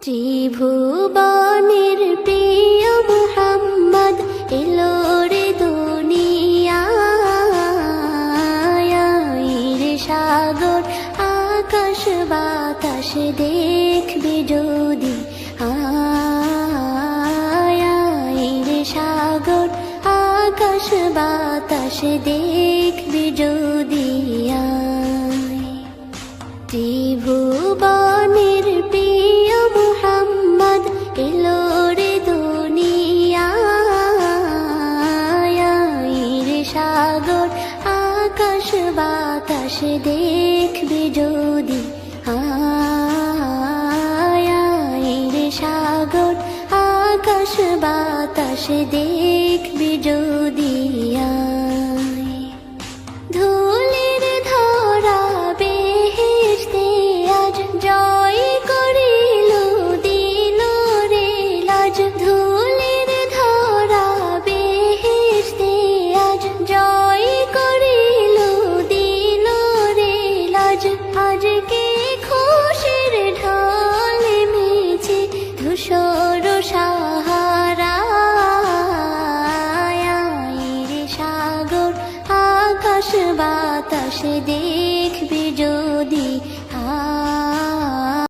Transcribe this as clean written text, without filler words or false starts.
ত্রিভুবনের প্রিয় মুহাম্মদ এলো রে দুনিয়ায় রে সাগর আকাশ বাতাস দেখবে যদি রে সাগর আকাশ বাতাস দেখবে যদি ত্রিভুবনের প্রিয় মুহাম্মদ এলো রে দুনিয়ায় রে সাগর আকাশ বাতাস দেখবে যদি রে সাগর আকাশ বাতাস দেখবে যদি ধুলির ধরা বেহেশতে আজ জয় করিল দিল রে লাজ ধুলির ধরা বেহেশতে আজ জয় করিল দিল রে লাজ আজকে খুশির ঢল মেছে ধূসর সাহারা রে সাগর আকাশ বাতাস দেখবে যদি